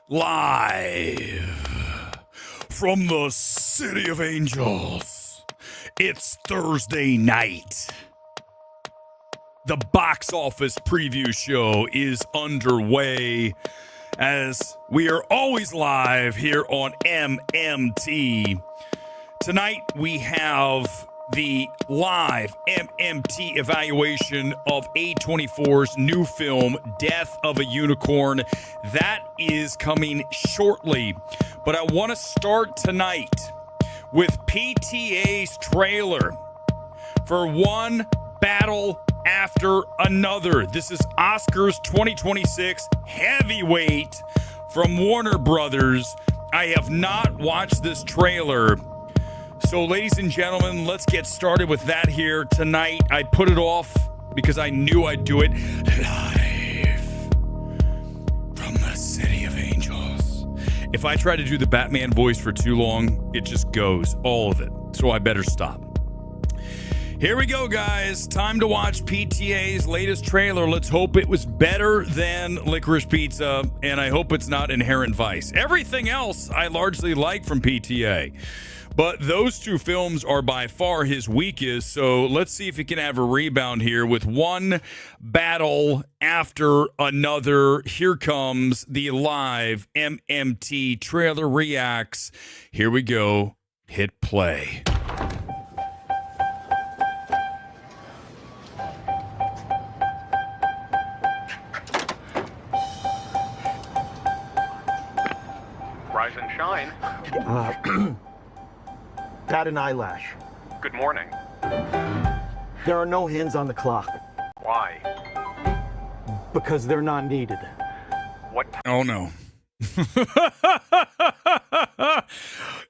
Live from the City of Angels, it's Thursday night. The box office preview show is underway as we are always live here on MMT. Tonight we have the live MMT evaluation of A24's new film, Death of a Unicorn. That is coming shortly. But I want to start tonight with PTA's trailer for One Battle After Another. This is Oscars 2026 heavyweight from Warner Brothers. I have not watched this trailer. So, ladies and gentlemen, let's get started with that here tonight. I put it off because I knew I'd do it live from the City of Angels. If I try to do the Batman voice for too long, it just goes, all of it. So I better stop. Here we go, guys. Time to watch PTA's latest trailer. Let's hope it was better than Licorice Pizza, and I hope it's not Inherent Vice. Everything else I largely like from PTA. But those two films are by far his weakest, so let's see if he can have a rebound here with One Battle After Another. Here comes the live MMT trailer reacts. Here we go. Hit play. Rise and shine. Bat an eyelash. Good morning. There are no hands on the clock Why? because they're not needed. What? Oh, no.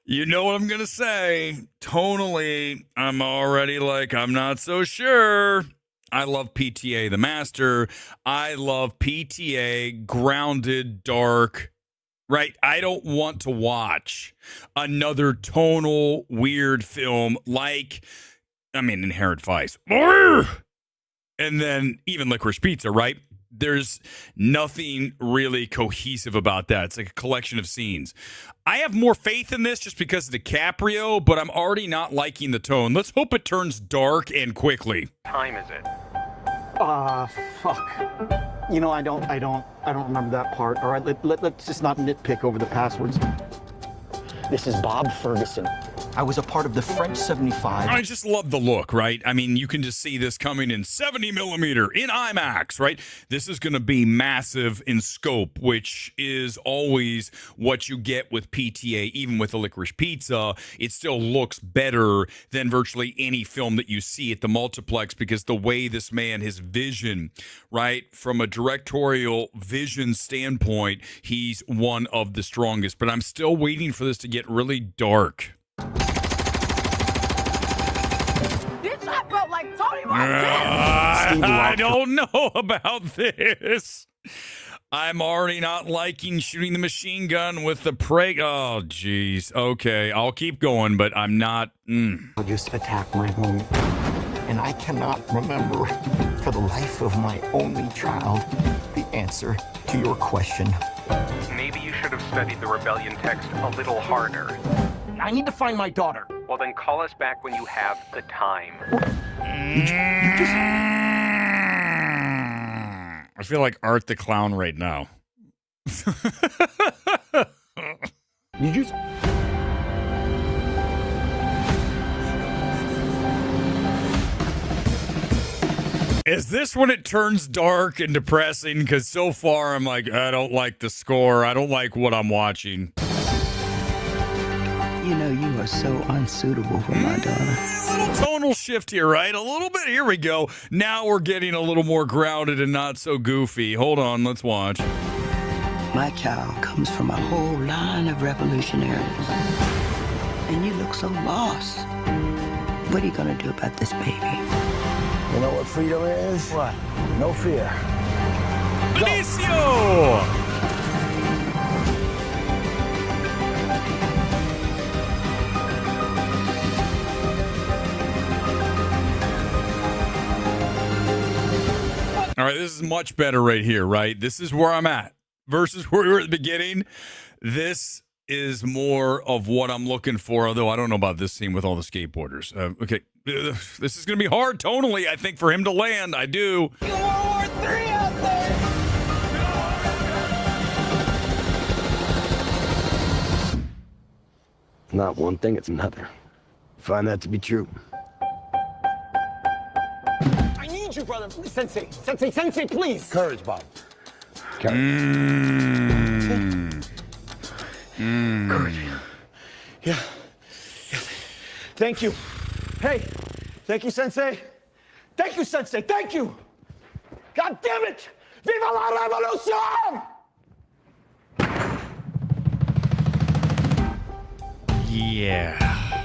You know what I'm going to say. Tonally, I'm already like, I'm not so sure. I love PTA the Master. I love PTA grounded, dark. Right? I don't want to watch another tonal, weird film like, Inherent Vice. And then even Licorice Pizza, right? There's nothing really cohesive about that. It's like a collection of scenes. I have more faith in this just because of DiCaprio, but I'm already not liking the tone. Let's hope it turns dark and quickly. Time is it? Fuck. You know, I don't remember that part. All right, let's just not nitpick over the passwords. This is Bob Ferguson. I was a part of the French 75. I just love the look, right? I mean, you can just see this coming in 70 millimeter in IMAX, right? This is going to be massive in scope, which is always what you get with PTA. Even with the Licorice Pizza, it still looks better than virtually any film that you see at the multiplex because the way this man, his vision, right? From a directorial vision standpoint, he's one of the strongest. But I'm still waiting for this to get really dark. I felt like Tony Montana. I don't know about this. I'm already not liking shooting the machine gun with the prey. Oh, jeez. Okay, I'll keep going, but I'm not. Just attack my home. And I cannot remember, for the life of my only child, the answer to your question. Maybe you should have studied the rebellion text a little harder. I need to find my daughter. Well, then call us back when you have the time. I feel like Art the Clown right now. You just... Is this when it turns dark and depressing? Because so far I'm like, I don't like the score. I don't like what I'm watching. You know, you are so unsuitable for my daughter. A little tonal shift here, right? A little bit. Here we go. Now we're getting a little more grounded and not so goofy. Hold on. Let's watch. My child comes from a whole line of revolutionaries. And you look so lost. What are you going to do about this baby? You know what freedom is? What? No fear. Benicio! All right, this is much better right here, right? This is where I'm at. versus where we were at the beginning. This is more of what I'm looking for, although I don't know about this scene with all the skateboarders. Okay, this is going to be hard tonally, I think, for him to land. I do. Not one thing, it's another. Find that to be true. I need you, brother. Sensei, please. Courage, Bob. Courage. Yeah. Thank you. Hey, thank you, Sensei. Thank you, Sensei. Thank you. God damn it. Viva la revolution! Yeah.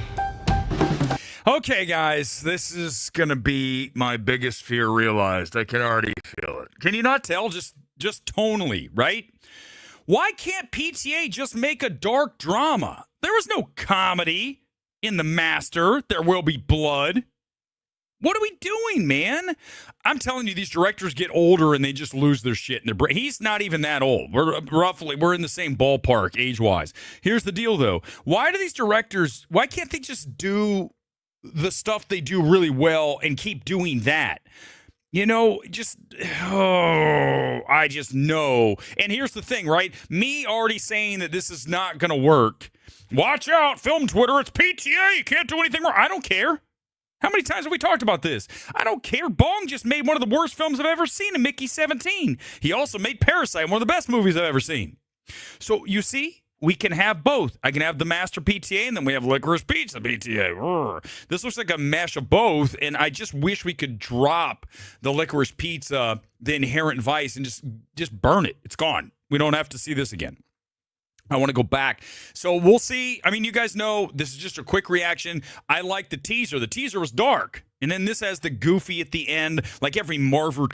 Okay, guys, this is going to be my biggest fear realized. I can already feel it. Can you not tell? Just tonally, right? Why can't PTA just make a dark drama? There was no comedy in The Master. There will be blood. What are we doing, man? I'm telling you, these directors get older and they just lose their shit in their brain. He's not even that old. We're in the same ballpark age-wise. Here's the deal, though. Why can't they just do the stuff they do really well and keep doing that? I just know. And here's the thing, right? Me already saying that this is not going to work. Watch out, film Twitter. It's PTA. You can't do anything wrong. I don't care. How many times have we talked about this? I don't care. Bong just made one of the worst films I've ever seen in Mickey 17. He also made Parasite, one of the best movies I've ever seen. So, you see, we can have both. I can have The Master PTA, and then we have Licorice Pizza PTA. This looks like a mesh of both, and I just wish we could drop the Licorice Pizza, the Inherent Vice, and just burn it. It's gone. We don't have to see this again. I want to go back. So we'll see. I mean, you guys know this is just a quick reaction. I like the teaser. The teaser was dark. And then this has the Goofy at the end, like every Marvel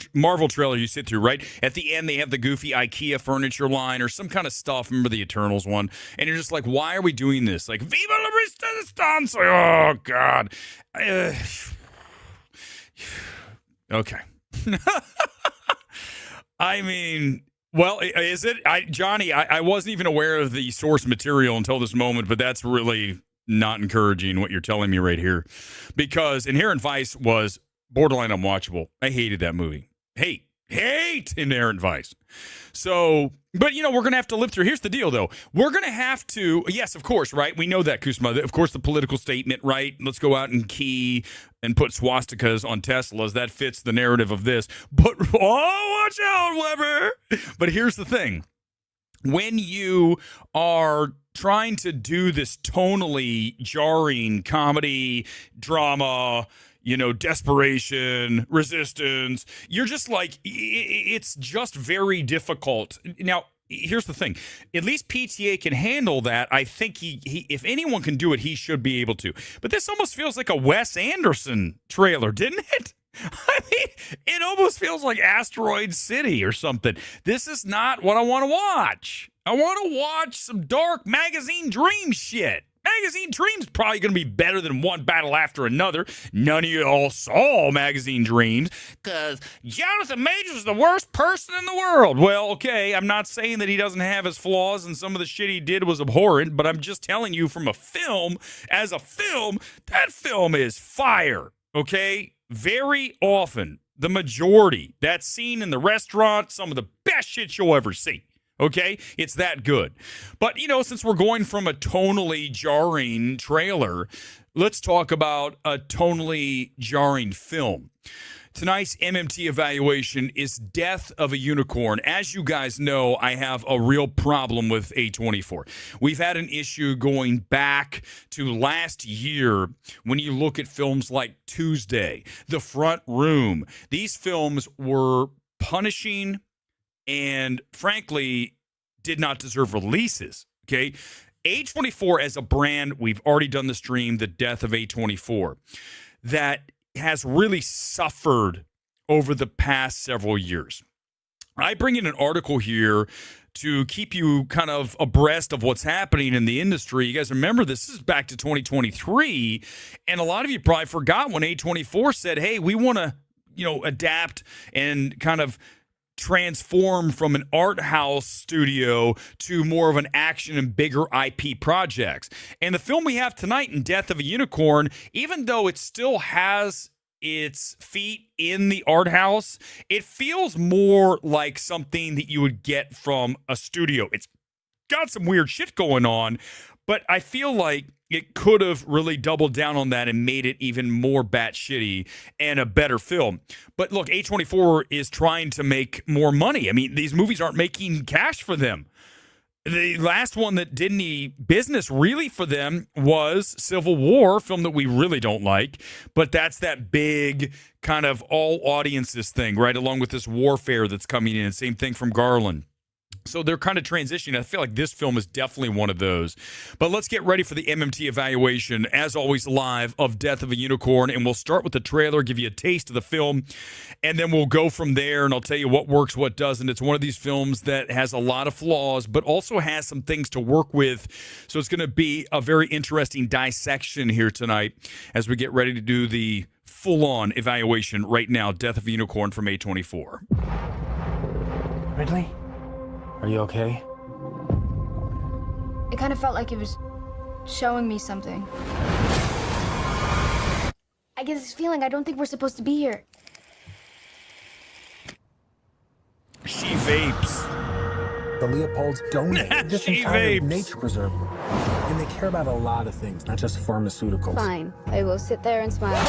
trailer you sit through, right? At the end, they have the Goofy IKEA furniture line or some kind of stuff. Remember the Eternals one? And you're just like, why are we doing this? Like, Viva la Resistance! Oh, God. Okay. I mean... Well, is it? Johnny, I wasn't even aware of the source material until this moment, but that's really not encouraging what you're telling me right here. Because Inherent Vice was borderline unwatchable. I hated that movie. Hate Inherent Vice. So, but, we're going to have to live through. Here's the deal, though. We're going to have to, yes, of course, right? We know that, Kusma. Of course, the political statement, right? Let's go out and key and put swastikas on Teslas. That fits the narrative of this. But, watch out, Weber. But here's the thing. When you are trying to do this tonally jarring comedy, drama, desperation, resistance, you're just like, it's just very difficult. Now, here's the thing. At least PTA can handle that. I think he if anyone can do it, he should be able to. But this almost feels like a Wes Anderson trailer, didn't it? I mean, it almost feels like Asteroid City or something. This is not what I want to watch. I want to watch some dark Magazine Dream shit. Magazine Dream's probably going to be better than one battle after another. None of you all saw Magazine Dreams because Jonathan Majors is the worst person in the world. Well, okay, I'm not saying that he doesn't have his flaws and some of the shit he did was abhorrent, but I'm just telling you from a film, as a film, that film is fire, okay? Very often, the majority, that scene in the restaurant, some of the best shit you'll ever see. Okay? It's that good. But, since we're going from a tonally jarring trailer, let's talk about a tonally jarring film. Tonight's MMT evaluation is Death of a Unicorn. As you guys know, I have a real problem with A24. We've had an issue going back to last year when you look at films like Tuesday, The Front Room. These films were punishing and frankly did not deserve releases, okay? A24 as a brand, we've already done the stream, The Death of A24, that has really suffered over the past several years. I bring in an article here to keep you kind of abreast of what's happening in the industry. You guys remember this is back to 2023, and a lot of you probably forgot when A24 said, hey, we want to, adapt and kind of transform from an art house studio to more of an action and bigger IP projects. And the film we have tonight, in Death of a Unicorn, even though it still has its feet in the art house, it feels more like something that you would get from a studio. It's got some weird shit going on, but I feel like it could have really doubled down on that and made it even more batshitty and a better film. But look, A24 is trying to make more money. I mean, these movies aren't making cash for them. The last one that did any business really for them was Civil War, a film that we really don't like. But that's that big kind of all audiences thing, right? Along with this warfare that's coming in. Same thing from Garland. So they're kind of transitioning. I feel like this film is definitely one of those. But let's get ready for the MMT evaluation, as always, live, of Death of a Unicorn. And we'll start with the trailer, give you a taste of the film, and then we'll go from there, and I'll tell you what works, what doesn't. It's one of these films that has a lot of flaws, but also has some things to work with. So it's going to be a very interesting dissection here tonight as we get ready to do the full-on evaluation right now. Death of a Unicorn from A24. Ridley? Are you okay? It kind of felt like it was showing me something. I get this feeling I don't think we're supposed to be here. She vapes. The Leopolds donate this She entire vapes. nature preserve. And they care about a lot of things, not just pharmaceuticals. Fine. I will sit there and smile.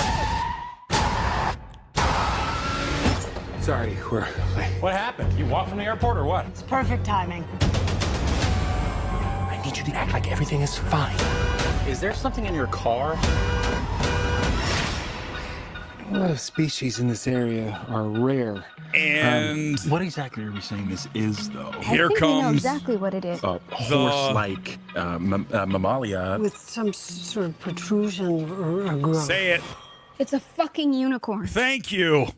Sorry, we're late. What happened? You walked from the airport or what? It's perfect timing. I need you to act like everything is fine. Is there something in your car? A lot of species in this area are rare. And What exactly are we saying this is, though? here I think we know comes exactly what it is. Horse-like mammalia. With some sort of protrusion or a growth. Say it. It's a fucking unicorn. Thank you.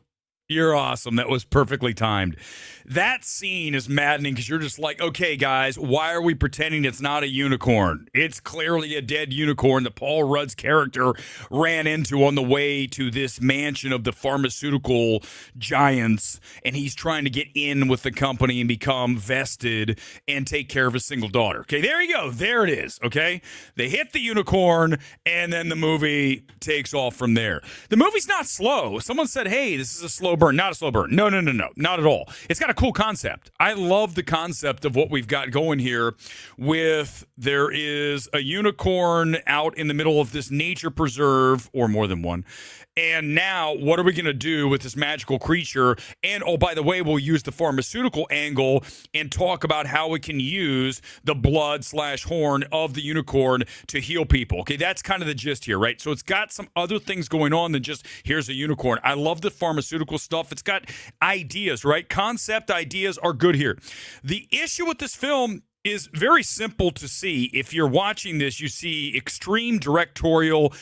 You're awesome. That was perfectly timed. That scene is maddening because you're just like, okay, guys, why are we pretending it's not a unicorn? It's clearly a dead unicorn that Paul Rudd's character ran into on the way to this mansion of the pharmaceutical giants, and he's trying to get in with the company and become vested and take care of his single daughter. Okay, there you go. There it is, okay? They hit the unicorn, and then the movie takes off from there. The movie's not slow. Someone said, hey, this is a slow burn. Not a slow burn. No, not at all. It's got a cool concept. I love the concept of what we've got going here with there is a unicorn out in the middle of this nature preserve, or more than one. And now what are we going to do with this magical creature? And, oh, by the way, we'll use the pharmaceutical angle and talk about how we can use the blood/horn of the unicorn to heal people. Okay, that's kind of the gist here, right? So it's got some other things going on than just here's a unicorn. I love the pharmaceutical stuff. It's got ideas, right? Concept ideas are good here. The issue with this film is very simple to see. If you're watching this, you see extreme directorial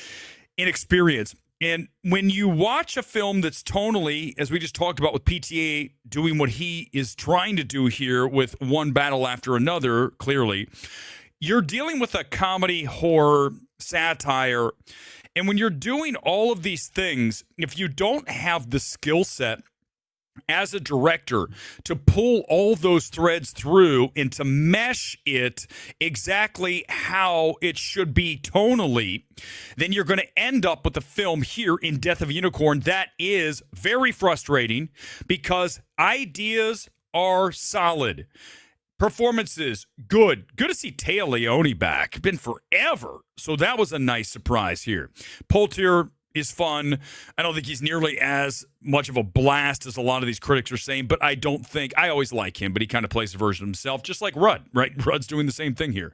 inexperience. And when you watch a film that's tonally, as we just talked about with PTA doing what he is trying to do here with one battle after another, clearly, you're dealing with a comedy, horror, satire. And when you're doing all of these things, if you don't have the skill set as a director to pull all those threads through and to mesh it exactly how it should be tonally, then you're going to end up with a film here in Death of a Unicorn that is very frustrating because ideas are solid. Performances, good. Good to see Téa Leoni back. Been forever. So that was a nice surprise here. Poultier is fun. I don't think he's nearly as much of a blast as a lot of these critics are saying, but I always like him, but he kind of plays a version of himself, just like Rudd, right? Rudd's doing the same thing here.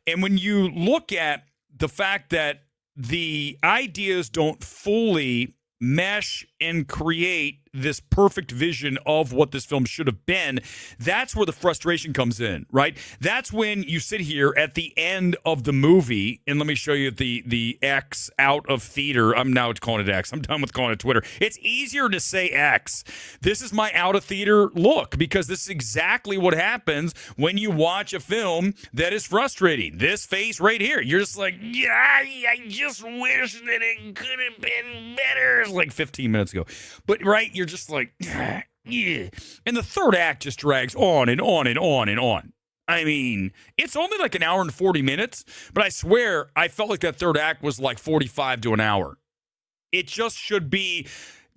And when you look at the fact that the ideas don't fully mesh and create this perfect vision of what this film should have been, that's where the frustration comes in, right? That's when you sit here at the end of the movie, and let me show you the X out of theater. I'm now calling it X. I'm done with calling it Twitter. It's easier to say X. This is my out of theater look, because this is exactly what happens when you watch a film that is frustrating. This face right here, you're just like, yeah, I just wish that it could have been better. It's like 15 minutes ago. But, right, you're just like, yeah. And the third act just drags on and on and on and on. I mean, it's only like an hour and 40 minutes, but I swear I felt like that third act was like 45 to an hour. It just should be,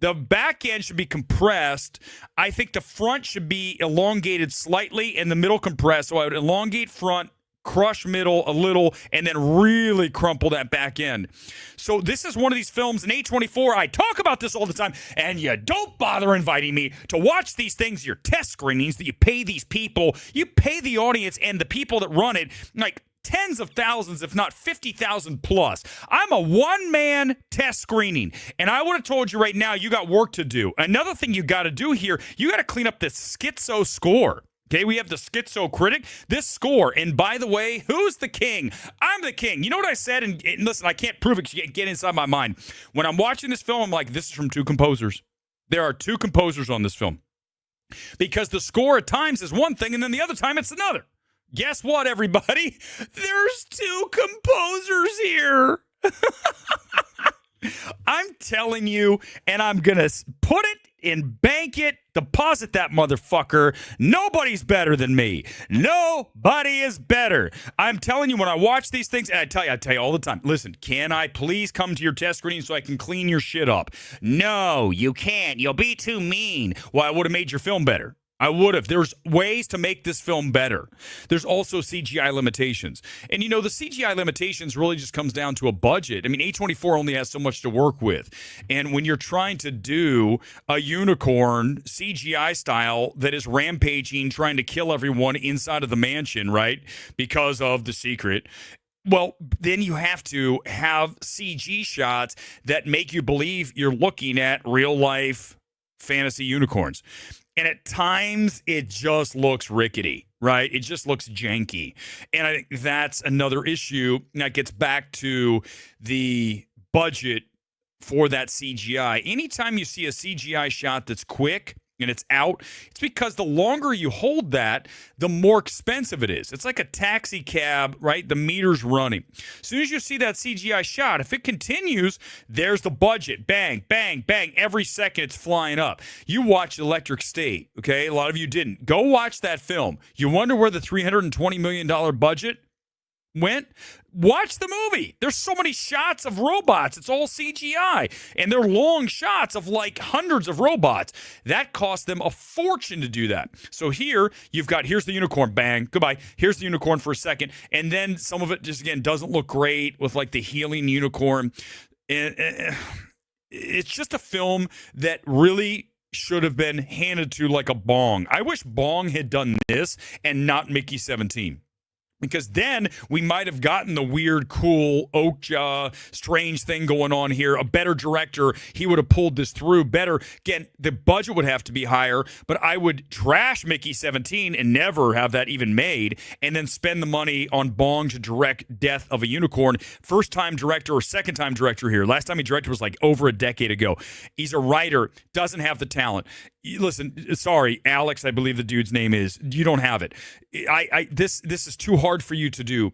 the back end should be compressed. I think the front should be elongated slightly and the middle compressed. So I would elongate front, crush middle a little, and then really crumple that back end. So this is one of these films in A24. I talk about this all the time, and you don't bother inviting me to watch these things, your test screenings that you pay these people, you pay the audience and the people that run it, like tens of thousands, if not 50,000 plus. I'm a one-man test screening, and I would have told you right now, you got work to do. Another thing you got to do here, you got to clean up this schizo score. Okay, we have the schizo critic, this score. And by the way, who's the king? I'm the king. You know what I said? And listen, I can't prove it because you can't get inside my mind. When I'm watching this film, I'm like, this is from two composers. There are two composers on this film. Because the score at times is one thing, and then the other time it's another. Guess what, everybody? There's two composers here. I'm telling you, and I'm going to put it and bank it, deposit that motherfucker. Nobody's better than me. Nobody is better. I'm telling you, when I watch these things, and I tell you all the time, listen, can I please come to your test screening so I can clean your shit up? No, you can't. You'll be too mean. Well, I would have made your film better. I would have. There's ways to make this film better. There's also CGI limitations. And, you know, the CGI limitations really just comes down to a budget. I mean, A24 only has so much to work with. And when you're trying to do a unicorn CGI style that is rampaging, trying to kill everyone inside of the mansion, right, because of The Secret, well, then you have to have CG shots that make you believe you're looking at real-life fantasy unicorns. And at times, it just looks rickety, right? It just looks janky. And I think that's another issue that gets back to the budget for that CGI. Anytime you see a CGI shot that's quick and it's out, it's because the longer you hold that, the more expensive it is. It's like a taxi cab, right? The meter's running. As soon as you see that CGI shot, if it continues, there's the budget. Bang, bang, bang. Every second it's flying up. You watched Electric State, okay? A lot of you didn't. Go watch that film. You wonder where the $320 million budget went? Watch the movie. There's so many shots of robots. It's all CGI. And they're long shots of like hundreds of robots. That cost them a fortune to do that. So here, you've got, here's the unicorn, bang, goodbye. Here's the unicorn for a second. And then some of it just, again, doesn't look great with like the healing unicorn. And it's just a film that really should have been handed to like a Bong. I wish Bong had done this and not Mickey 17. Because then we might have gotten the weird, cool, Okja, strange thing going on here. A better director, he would have pulled this through better. Again, the budget would have to be higher, but I would trash Mickey 17 and never have that even made, and then spend the money on Bong to direct Death of a Unicorn. First-time director or second-time director here. Last time he directed was like over a decade ago. He's a writer, doesn't have the talent. Listen, sorry, Alex, I believe the dude's name is. You don't have it. This is too hard for you to do.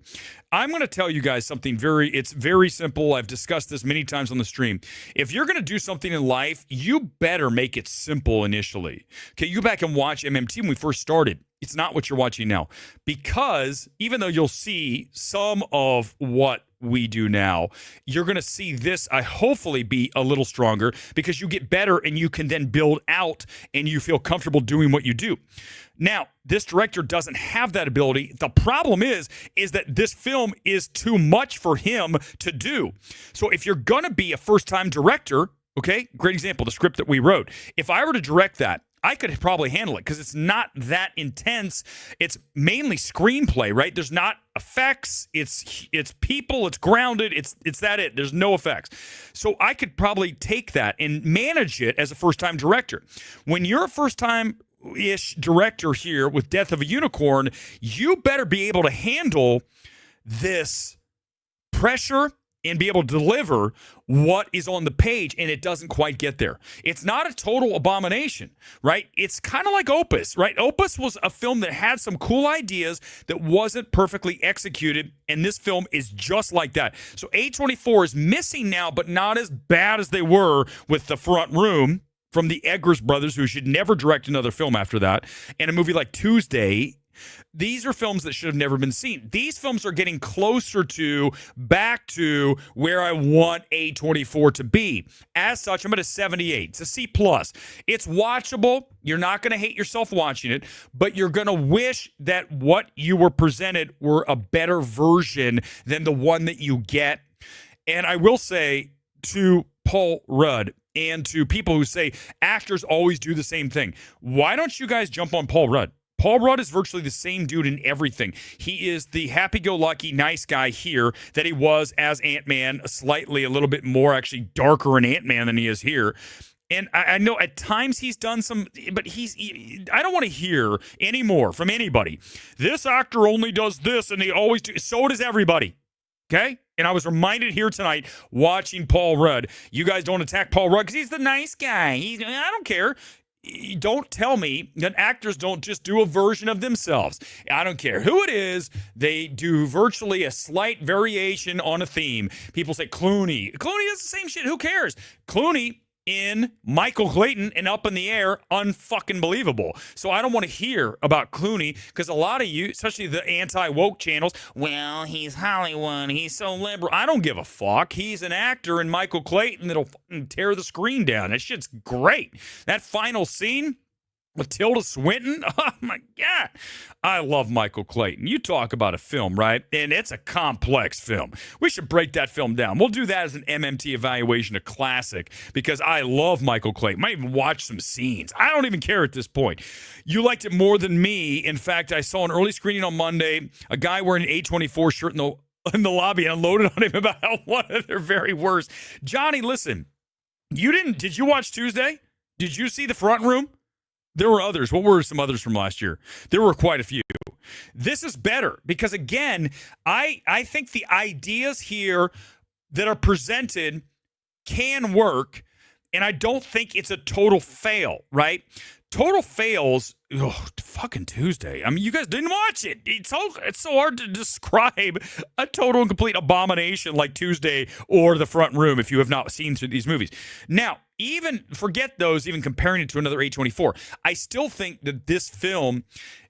I'm going to tell you guys something it's very simple. I've discussed this many times on the stream. If you're going to do something in life, you better make it simple initially. Okay, you go back and watch MMT when we first started. It's not what you're watching now. Because even though you'll see some of what we do now, you're going to see this hopefully be a little stronger because you get better and you can then build out and you feel comfortable doing what you do. Now, this director doesn't have that ability. The problem is that this film is too much for him to do. So if you're going to be a first-time director, okay, great example, the script that we wrote. If I were to direct that, I could probably handle it because it's not that intense. It's mainly screenplay, right? There's not effects. It's people. It's grounded. It's that it. There's no effects. So I could probably take that and manage it as a first-time director. When you're a first-time-ish director here with Death of a Unicorn, you better be able to handle this pressure and be able to deliver what is on the page, and it doesn't quite get there. It's not a total abomination, right? It's kind of like Opus, right? Opus was a film that had some cool ideas that wasn't perfectly executed, and this film is just like that. So A24 is missing now, but not as bad as they were with The Front Room, from the Eggers brothers, who should never direct another film after that, and a movie like Tuesday. These are films that should have never been seen. These films are getting closer to, back to where I want A24 to be. As such, I'm at a 78. It's a C+. It's watchable. You're not going to hate yourself watching it, but you're going to wish that what you were presented were a better version than the one that you get. And I will say to Paul Rudd and to people who say actors always do the same thing, why don't you guys jump on Paul Rudd? Paul Rudd is virtually the same dude in everything. He is the happy-go-lucky, nice guy here that he was as Ant-Man, slightly a little bit more actually darker in Ant-Man than he is here. And I know at times he's done some, but I don't want to hear anymore from anybody. This actor only does this, and they always do. So does everybody. Okay? And I was reminded here tonight watching Paul Rudd. You guys don't attack Paul Rudd because he's the nice guy. I don't care. Don't tell me that actors don't just do a version of themselves. I don't care who it is. They do virtually a slight variation on a theme. People say Clooney. Clooney does the same shit. Who cares? Clooney in Michael Clayton and Up in the Air, unfucking believable. So I don't want to hear about Clooney because a lot of you, especially the anti-woke channels, well, he's Hollywood, he's so liberal. I don't give a fuck. He's an actor in Michael Clayton that'll fucking tear the screen down. That shit's great. That final scene with Tilda Swinton, oh my God. I love Michael Clayton. You talk about a film, right? And it's a complex film. We should break that film down. We'll do that as an MMT evaluation, a classic, because I love Michael Clayton. Might even watch some scenes. I don't even care at this point. You liked it more than me. In fact, I saw an early screening on Monday, a guy wearing an A24 shirt in the lobby, and unloaded on him about how one of their very worst. Johnny, listen, did you watch Tuesday? Did you see the front room? There were others. What were some others from last year? There were quite a few. This is better because, again, I think the ideas here that are presented can work, and I don't think it's a total fail, right? Total fails, fucking Tuesday. I mean, you guys didn't watch it. It's so hard to describe a total and complete abomination like Tuesday or The Front Room if you have not seen these movies. Now, even forget those, even comparing it to another A24. I still think that this film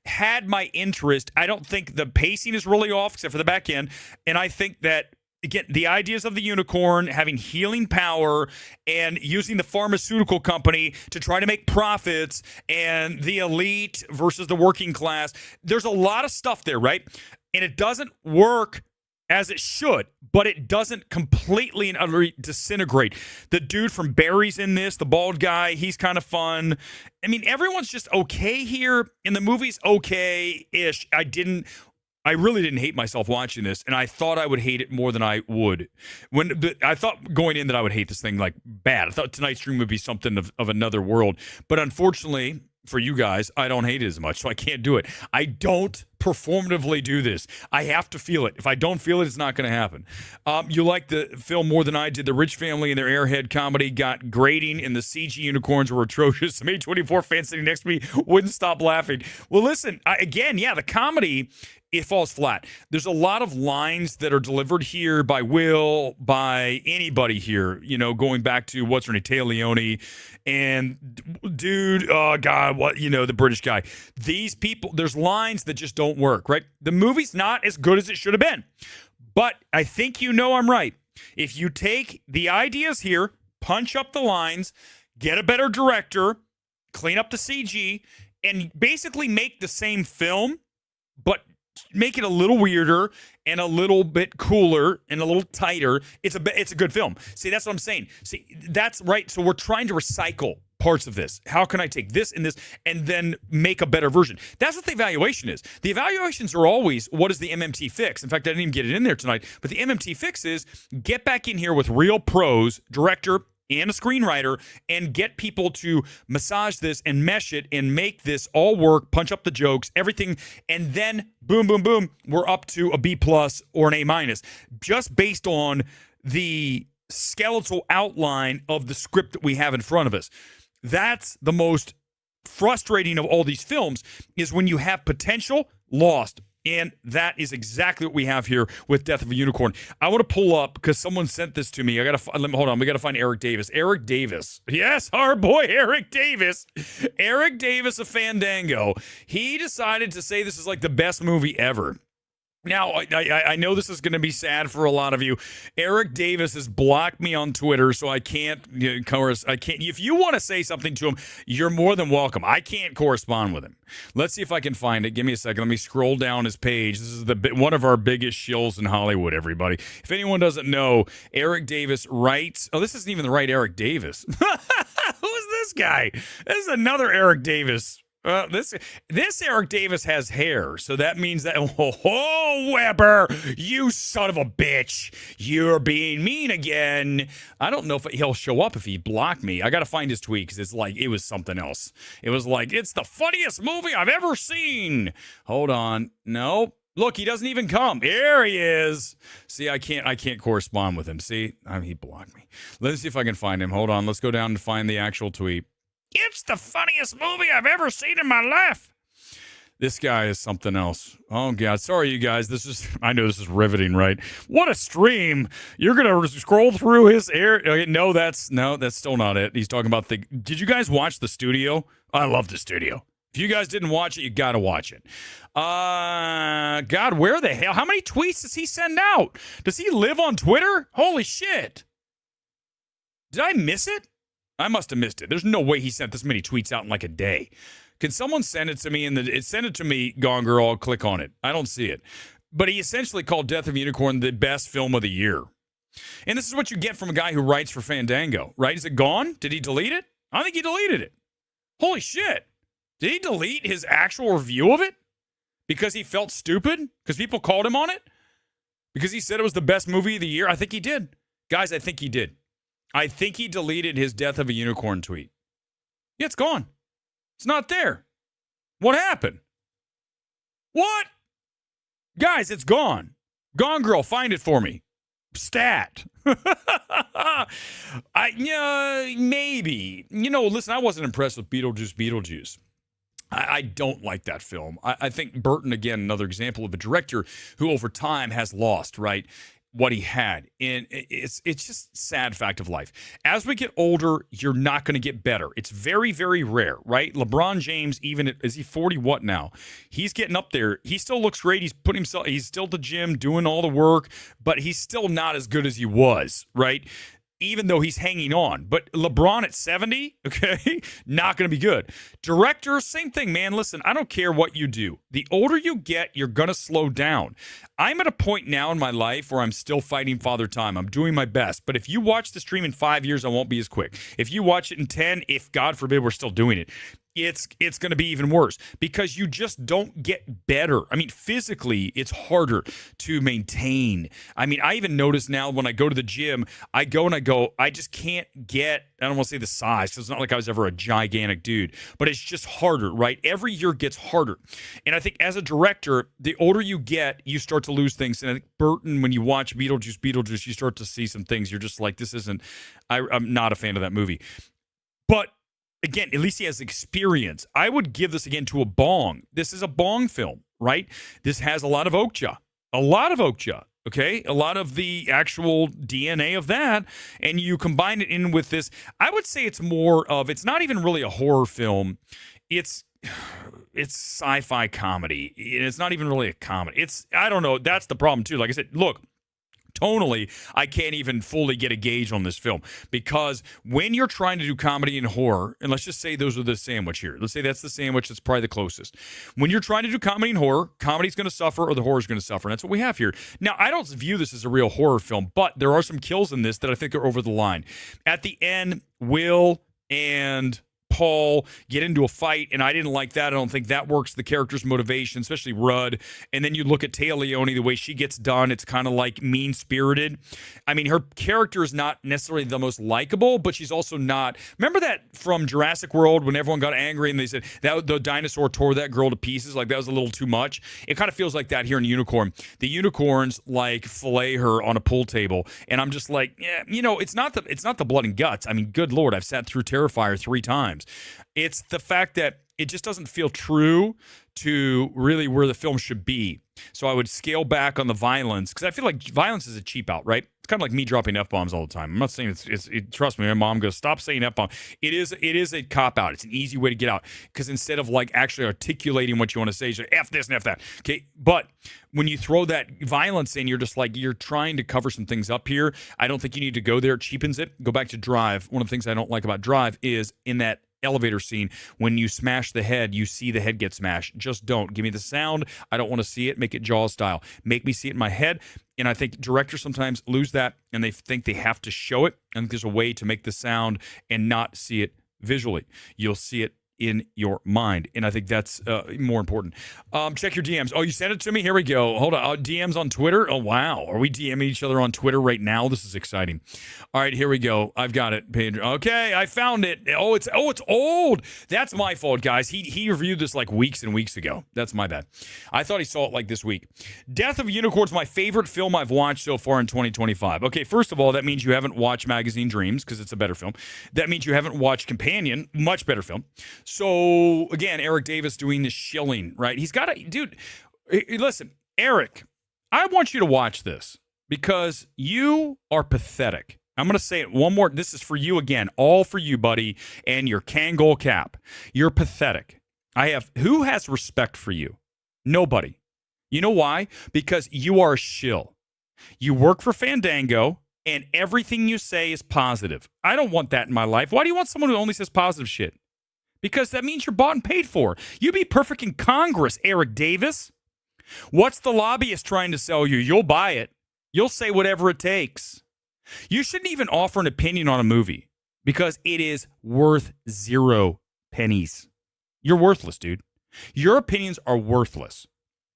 had my interest. I don't think the pacing is really off except for the back end. And I think that, again, the ideas of the unicorn having healing power and using the pharmaceutical company to try to make profits and the elite versus the working class. There's a lot of stuff there, right? And it doesn't work as it should, but it doesn't completely and utterly disintegrate. The dude from Barry's in this, the bald guy, he's kind of fun. I mean, everyone's just okay here, and the movie's okay-ish. I really didn't hate myself watching this, and I thought I would hate it more than I would. I thought going in that I would hate this thing like bad. I thought tonight's stream would be something of another world. But unfortunately for you guys, I don't hate it as much, so I can't do it. I don't performatively do this. I have to feel it. If I don't feel it, it's not going to happen. You like the film more than I did. The rich family and their airhead comedy got grating, and the CG unicorns were atrocious. Some A24 fans sitting next to me wouldn't stop laughing. Well, listen, the comedy, it falls flat. There's a lot of lines that are delivered here by Will, by anybody here, going back to what's her name, Taya Leone, and dude, oh God, the British guy. These people, there's lines that just don't work, right? The movie's not as good as it should have been. But I think I'm right. If you take the ideas here, punch up the lines, get a better director, clean up the CG, and basically make the same film, but make it a little weirder and a little bit cooler and a little tighter, it's a good film. See, that's what I'm saying. See, that's right. So we're trying to recycle parts of this. How can I take this and this and then make a better version? That's what the evaluation is. The evaluations are always, what is the MMT fix? In fact, I didn't even get it in there tonight, but the MMT fix is get back in here with real pros, director, and a screenwriter, and get people to massage this and mesh it and make this all work, punch up the jokes, everything, and then boom, boom, boom, we're up to a B+ or an A-, just based on the skeletal outline of the script that we have in front of us. That's the most frustrating of all these films, is when you have potential lost. And that is exactly what we have here with Death of a Unicorn. I want to pull up because someone sent this to me. Hold on. We got to find Eric Davis. Eric Davis. Yes, our boy Eric Davis. Eric Davis of Fandango. He decided to say this is like the best movie ever. Now, I know this is going to be sad for a lot of you. Eric Davis has blocked me on Twitter, so I can't. If you want to say something to him, you're more than welcome. I can't correspond with him. Let's see if I can find it. Give me a second. Let me scroll down his page. This is one of our biggest shills in Hollywood, everybody. If anyone doesn't know, Eric Davis writes. Oh, this isn't even the right Eric Davis. Who is this guy? This is another Eric Davis. This Eric Davis has hair, so that means that, oh, Weber, you son of a bitch, you're being mean again. I don't know if he'll show up if he blocked me. I got to find his tweet because it was something else. It was like, it's the funniest movie I've ever seen. Hold on. No. Look, he doesn't even come. Here he is. See, I can't correspond with him. See, he blocked me. Let's see if I can find him. Hold on. Let's go down and find the actual tweet. It's the funniest movie I've ever seen in my life. This guy is something else. Oh, God. Sorry, you guys. I know this is riveting, right? What a stream. You're going to scroll through his air. Okay, no, that's still not it. He's talking about did you guys watch The Studio? I love The Studio. If you guys didn't watch it, you got to watch it. God, where the hell? How many tweets does he send out? Does he live on Twitter? Holy shit. Did I miss it? I must have missed it. There's no way he sent this many tweets out in like a day. Can someone send it to me? Send it to me, Gone Girl. I'll click on it. I don't see it. But he essentially called Death of a Unicorn the best film of the year. And this is what you get from a guy who writes for Fandango, right? Is it gone? Did he delete it? I think he deleted it. Holy shit. Did he delete his actual review of it? Because he felt stupid? Because people called him on it? Because he said it was the best movie of the year? I think he did. Guys, I think he did. I think he deleted his Death of a Unicorn tweet. Yeah, it's gone. It's not there. What happened? What? Guys, it's gone. Gone Girl, find it for me. Stat. Maybe. Listen, I wasn't impressed with Beetlejuice. I don't like that film. I think Burton, again, another example of a director who over time has lost, right, what he had. And it's just sad fact of life. As we get older, you're not going to get better. It's very, very rare, right? LeBron James, is he 40 what now? He's getting up there. He still looks great. He's still at the gym doing all the work, but he's still not as good as he was, right? Even though he's hanging on. But LeBron at 70, okay, not going to be good. Director, same thing, man. Listen, I don't care what you do. The older you get, you're going to slow down. I'm at a point now in my life where I'm still fighting Father Time. I'm doing my best. But if you watch the stream in 5 years, I won't be as quick. If you watch it in 10, if God forbid we're still doing it, it's going to be even worse because you just don't get better. I mean, physically, it's harder to maintain. I mean, I even notice now when I go to the gym, I just can't get, I don't want to say the size because it's not like I was ever a gigantic dude, but it's just harder, right? Every year gets harder. And I think as a director, the older you get, you start to lose things. And I think Burton, when you watch Beetlejuice, you start to see some things. You're just like, I'm not a fan of that movie. But again, at least he has experience. I would give this again to a Bong. This is a Bong film, right? This has a lot of Okja. Okay? A lot of the actual DNA of that. And you combine it in with this. I would say it's not even really a horror film. It's sci-fi comedy. It's not even really a comedy. I don't know. That's the problem too. Like I said, look, tonally, I can't even fully get a gauge on this film because when you're trying to do comedy and horror, and let's just say those are the sandwich here. Let's say that's the sandwich that's probably the closest. When you're trying to do comedy and horror, comedy's going to suffer or the horror's going to suffer. And that's what we have here. Now, I don't view this as a real horror film, but there are some kills in this that I think are over the line. At the end, Will and Paul get into a fight, and I didn't like that. I don't think that works the character's motivation, especially Rudd. And then you look at Téa Leoni, the way she gets done, it's kind of like mean-spirited. I mean, her character is not necessarily the most likable, but she's also not. Remember that from Jurassic World when everyone got angry and they said that the dinosaur tore that girl to pieces? Like, that was a little too much. It kind of feels like that here in Unicorn. The unicorns like fillet her on a pool table, and I'm just like, yeah, it's not the blood and guts. I mean, good Lord, I've sat through Terrifier 3 times. It's the fact that it just doesn't feel true to really where the film should be. So I would scale back on the violence because I feel like violence is a cheap out, right? It's kind of like me dropping F-bombs all the time. I'm not saying trust me, my mom goes, stop saying F-bomb. It is a cop out. It's an easy way to get out because instead of like actually articulating what you want to say, you're like, F this and F that. Okay. But when you throw that violence in, you're just like, you're trying to cover some things up here. I don't think you need to go there. It cheapens it. Go back to Drive. One of the things I don't like about Drive is in that elevator scene, when you smash the head, you see the head get smashed. Just don't. Give me the sound. I don't want to see it. Make it Jaws style. Make me see it in my head. And I think directors sometimes lose that and they think they have to show it. And there's a way to make the sound and not see it visually. You'll see it in your mind. And I think that's more important. Check your DMs. Oh, you sent it to me? Here we go. Hold on. DMs on Twitter? Oh, wow. Are we DMing each other on Twitter right now? This is exciting. All right, here we go. I've got it, Pedro. Okay, I found it. Oh, it's old. That's my fault, guys. He reviewed this like weeks and weeks ago. That's my bad. I thought he saw it like this week. Death of a Unicorn's my favorite film I've watched so far in 2025. Okay, first of all, that means you haven't watched Magazine Dreams because it's a better film. That means you haven't watched Companion, much better film. So, again, Erick Davis doing this shilling, right? He's got to, dude, listen, Erick, I want you to watch this because you are pathetic. I'm going to say it one more. This is for you again, all for you, buddy, and your Kangol cap. You're pathetic. Who has respect for you? Nobody. You know why? Because you are a shill. You work for Fandango, and everything you say is positive. I don't want that in my life. Why do you want someone who only says positive shit? Because that means you're bought and paid for. You be perfect in Congress, Erick Davis. What's the lobbyist trying to sell you? You'll buy it. You'll say whatever it takes. You shouldn't even offer an opinion on a movie because it is worth 0 pennies. You're worthless, dude. Your opinions are worthless.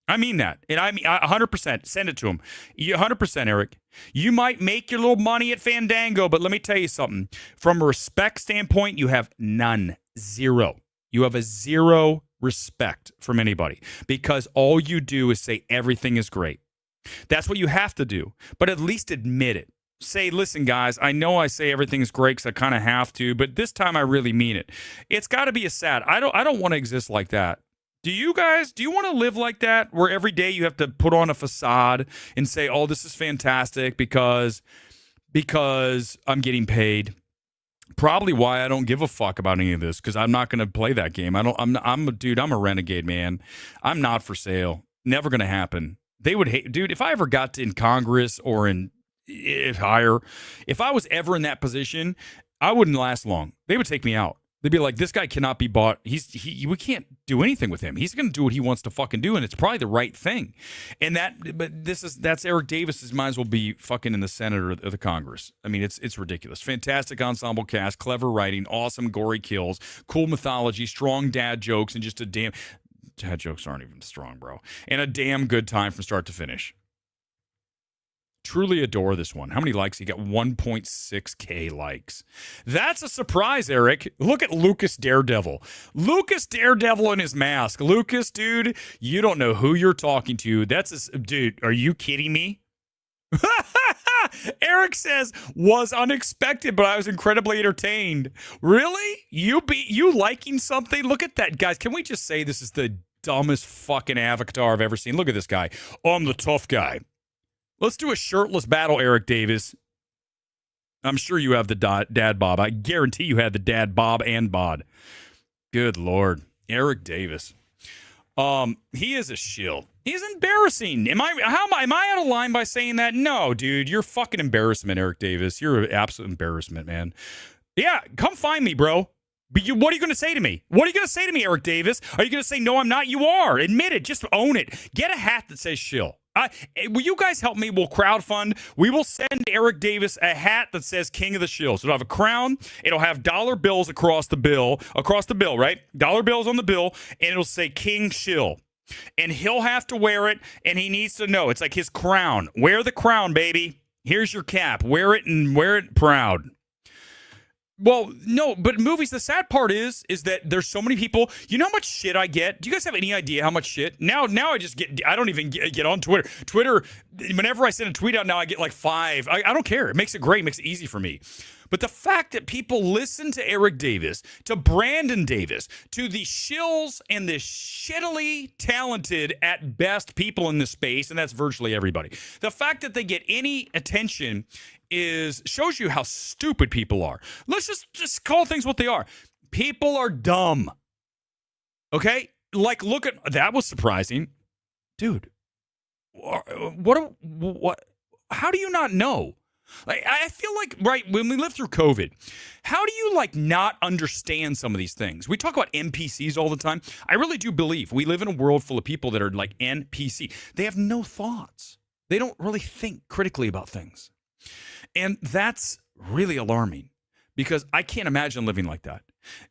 I mean that. And I mean 100%. Send it to him. 100%, Erick. You might make your little money at Fandango, but let me tell you something. From a respect standpoint, you have none. 0. You have a 0 respect from anybody because all you do is say everything is great. That's what you have to do. But at least admit it. Say, listen, guys, I know I say everything's great because I kind of have to, but this time I really mean it. It's got to be a sad. I don't want to exist like that. Do you guys, do you want to live like that where every day you have to put on a facade and say, oh, this is fantastic because I'm getting paid? Probably why I don't give a fuck about any of this because I'm not going to play that game. I'm a renegade, man. I'm not for sale. Never going to happen. They would hate, dude, if I ever got in Congress or higher, if I was ever in that position, I wouldn't last long. They would take me out. They'd be like, this guy cannot be bought. We can't do anything with him. He's going to do what he wants to fucking do, and it's probably the right thing. And that's Erick Davis. Might as well be fucking in the Senate or the Congress. I mean, it's ridiculous. Fantastic ensemble cast, clever writing, awesome gory kills, cool mythology, strong dad jokes, and just a damn dad jokes aren't even strong, bro. And a damn good time from start to finish. Truly adore this one. How many likes? He got 1.6K likes. That's a surprise, Erick. Look at Lucas Daredevil. Lucas Daredevil in his mask. Lucas, dude, you don't know who you're talking to. Dude, are you kidding me? Erick says, was unexpected, but I was incredibly entertained. Really? You liking something? Look at that, guys. Can we just say this is the dumbest fucking avatar I've ever seen? Look at this guy. I'm the tough guy. Let's do a shirtless battle, Erick Davis. I'm sure you have the dad bob. I guarantee you had the dad bob and bod. Good Lord. Erick Davis. He is a shill. He's embarrassing. Am I out of line by saying that? No, dude. You're fucking embarrassment, Erick Davis. You're an absolute embarrassment, man. Yeah, come find me, bro. But what are you going to say to me? What are you going to say to me, Erick Davis? Are you going to say, no, I'm not? You are. Admit it. Just own it. Get a hat that says shill. Will you guys help me? We'll crowdfund. We will send Erick Davis a hat that says King of the Shills. It'll have a crown. It'll have dollar bills across the bill, right? Dollar bills on the bill, and it'll say King Shill. And he'll have to wear it, and he needs to know. It's like his crown. Wear the crown, baby. Here's your cap. Wear it and wear it proud. Well, no, but movies, the sad part is that there's so many people. You know how much shit I get? Do you guys have any idea how much shit? Now I don't even get on Twitter. Twitter, whenever I send a tweet out now, I get like 5. I don't care. It makes it great. It makes it easy for me. But the fact that people listen to Eric Davis, to Brandon Davis, to the shills and the shittily talented at best people in this space, and that's virtually everybody. The fact that they get any attention shows you how stupid people are. Let's just call things what they are. People are dumb. Okay? Like, look at that was surprising. Dude, what how do you not know? Like, I feel like, right, when we lived through COVID, how do you, like, not understand some of these things? We talk about NPCs all the time. I really do believe we live in a world full of people that are like NPC. They have no thoughts. They don't really think critically about things. And that's really alarming because I can't imagine living like that.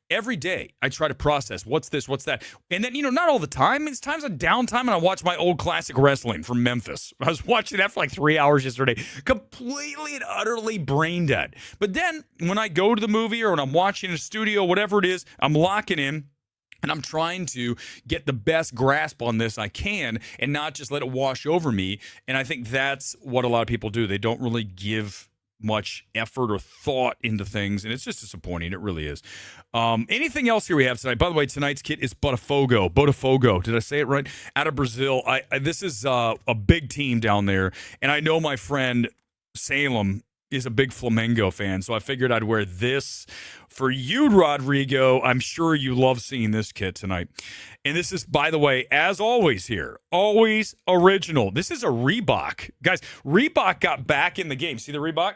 Every day, I try to process what's this, what's that. And then, not all the time. It's times of downtime, and I watch my old classic wrestling from Memphis. I was watching that for like 3 hours yesterday, completely and utterly brain dead. But then when I go to the movie or when I'm watching a studio, whatever it is, I'm locking in. And I'm trying to get the best grasp on this I can and not just let it wash over me. And I think that's what a lot of people do. They don't really give much effort or thought into things, and it's just disappointing. It really is. Anything else here we have tonight? By the way, tonight's kit is Botafogo. Did I say it right? Out of Brazil. This is a big team down there, and I know my friend Salem is a big Flamengo fan, so I figured I'd wear this for you, Rodrigo. I'm sure you love seeing this kit tonight. And this is, by the way, as always here, always original. This is a Reebok. Guys, Reebok got back in the game. See the Reebok?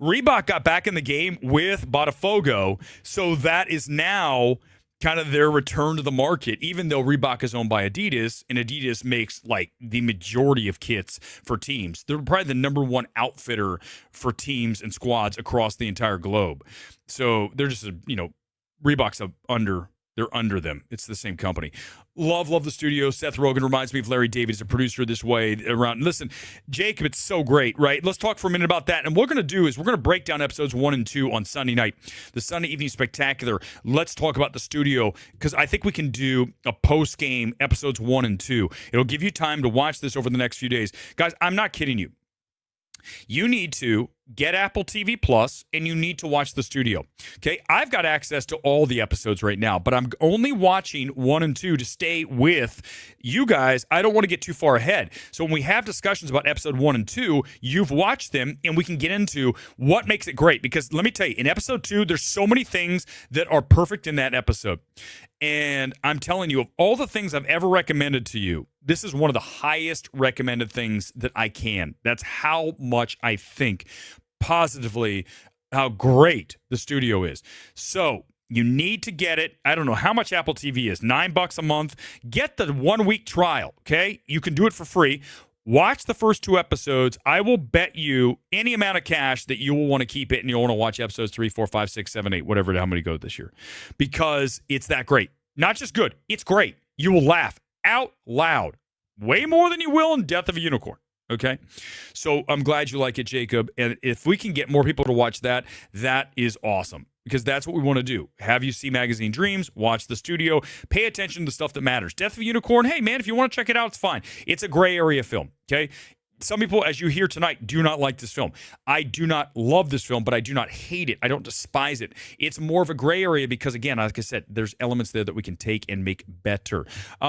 Reebok got back in the game with Botafogo, so that is now kind of their return to the market, even though Reebok is owned by Adidas, and Adidas makes like the majority of kits for teams. They're probably the number one outfitter for teams and squads across the entire globe. So they're just, Reebok's they're under them. It's the same company. Love the studio. Seth Rogen reminds me of Larry David as a producer this way around. Listen, Jacob, it's so great, right? Let's talk for a minute about that. And what we're going to do is we're going to break down episodes 1 and 2 on Sunday night, the Sunday Evening Spectacular. Let's talk about the studio because I think we can do a post-game episodes 1 and 2. It'll give you time to watch this over the next few days. Guys, I'm not kidding you. You need to get Apple TV Plus, and you need to watch the studio. Okay, I've got access to all the episodes right now, but I'm only watching 1 and 2 to stay with you guys. I don't want to get too far ahead. So when we have discussions about episode 1 and 2, you've watched them, and we can get into what makes it great. Because let me tell you, in episode 2, there's so many things that are perfect in that episode. And I'm telling you, of all the things I've ever recommended to you, this is one of the highest recommended things that I can. That's how much I think positively how great the studio is. So you need to get it. I don't know how much Apple TV is, $9 a month. Get the 1-week trial, okay? You can do it for free. Watch the first 2 episodes. I will bet you any amount of cash that you will want to keep it and you'll want to watch episodes 3, 4, 5, 6, 7, 8, whatever, how many go this year. Because it's that great. Not just good, it's great. You will laugh out loud. Way more than you will in Death of a Unicorn. Okay? So I'm glad you like it, Jacob. And if we can get more people to watch that, that is awesome. Because that's what we want to do. Have you see Magazine Dreams, watch the studio, pay attention to the stuff that matters. Death of a Unicorn, hey, man, if you want to check it out, it's fine. It's a gray area film, okay? Some people, as you hear tonight, do not like this film. I do not love this film, but I do not hate it. I don't despise it. It's more of a gray area because, again, like I said, there's elements there that we can take and make better.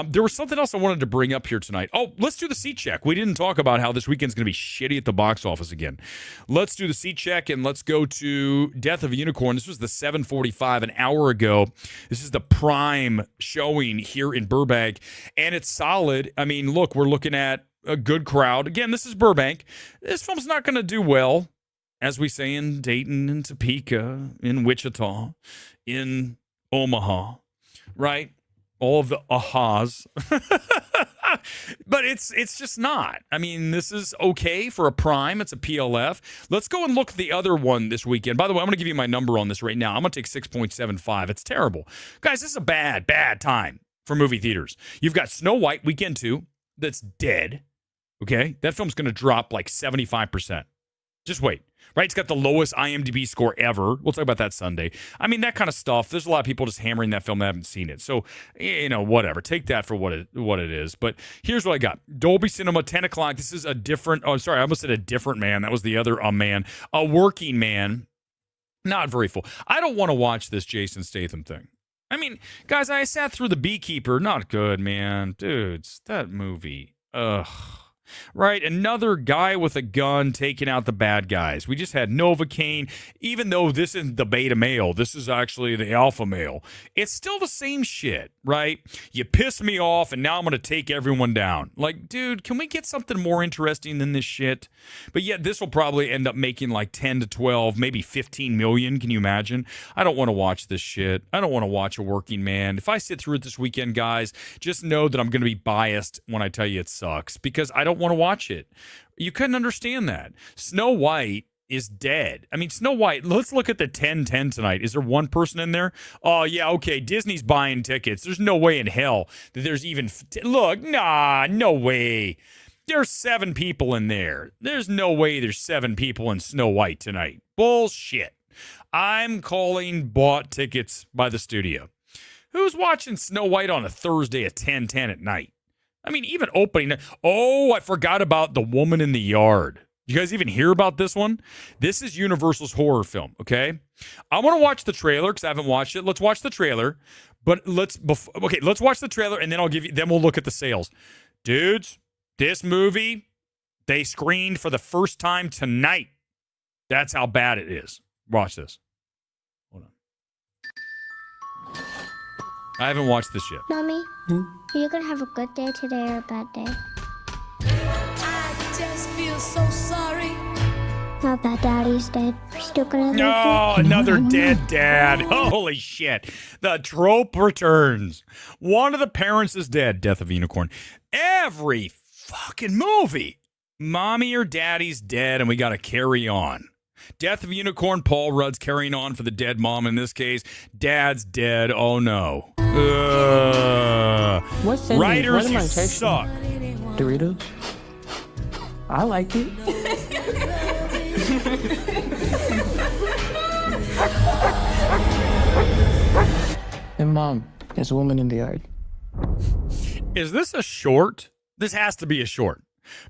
There was something else I wanted to bring up here tonight. Oh, let's do the seat check. We didn't talk about how this weekend's going to be shitty at the box office again. Let's do the seat check, and let's go to Death of a Unicorn. This was the 7:45, an hour ago. This is the prime showing here in Burbank, and it's solid. I mean, look, we're looking at a good crowd. Again, this is Burbank. This film's not going to do well, as we say in Dayton and Topeka, in Wichita, in Omaha, right? All of the ahas. But it's just not. I mean, this is okay for a prime. It's a PLF. Let's go and look at the other one this weekend. By the way, I'm going to give you my number on this right now. I'm going to take 6.75. It's terrible. Guys, this is a bad time for movie theaters. You've got Snow White, weekend 2, that's dead. Okay? That film's going to drop like 75%. Just wait. Right? It's got the lowest IMDb score ever. We'll talk about that Sunday. I mean, that kind of stuff. There's a lot of people just hammering that film that haven't seen it. So, whatever. Take that for what it is. But here's what I got. Dolby Cinema, 10 o'clock. This is a different... Oh, sorry. I almost said a different man. That was the other man. A working man. Not very full. I don't want to watch this Jason Statham thing. I mean, guys, I sat through The Beekeeper. Not good, man. Dudes, that movie. Ugh. Right? Another guy with a gun taking out the bad guys. We just had Novocaine. Even though this isn't the beta male, this is actually the alpha male. It's still the same shit, right? You piss me off, and now I'm going to take everyone down. Like, dude, can we get something more interesting than this shit? But yet, this will probably end up making like 10 to 12, maybe 15 million. Can you imagine? I don't want to watch this shit. I don't want to watch A Working Man. If I sit through it this weekend, guys, just know that I'm going to be biased when I tell you it sucks, because I don't want to watch it. You couldn't understand that. Snow White is dead. I mean, Snow White, let's look at the 10-10 tonight. Is there one person in there? Oh, yeah, okay, Disney's buying tickets. There's no way in hell that there's even... Look, nah, no way. There's 7 people in there. There's no way there's 7 people in Snow White tonight. Bullshit. I'm calling bought tickets by the studio. Who's watching Snow White on a Thursday at 10-10 at night? I mean, even opening... Oh, I forgot about The Woman in the Yard. You guys even hear about this one? This is Universal's horror film, okay? I want to watch the trailer because I haven't watched it. Let's watch the trailer. But let's watch the trailer, and then we'll look at the sales. Dudes, this movie, they screened for the first time tonight. That's how bad it is. Watch this. Hold on. I haven't watched this yet. Mommy, are you gonna have a good day today or a bad day? I just feel so sorry. Now that Daddy's dead, we're still gonna live No, here? another dead dad. Holy shit. The trope returns. One of the parents is dead. Death of a Unicorn. Every fucking movie. Mommy or daddy's dead and we got to carry on. Death of a Unicorn, Paul Rudd's carrying on for the dead mom in this case. Dad's dead. Oh, no. Writers, you suck. Doritos? I like it. And Mom, there's a woman in the yard. Is this a short? This has to be a short.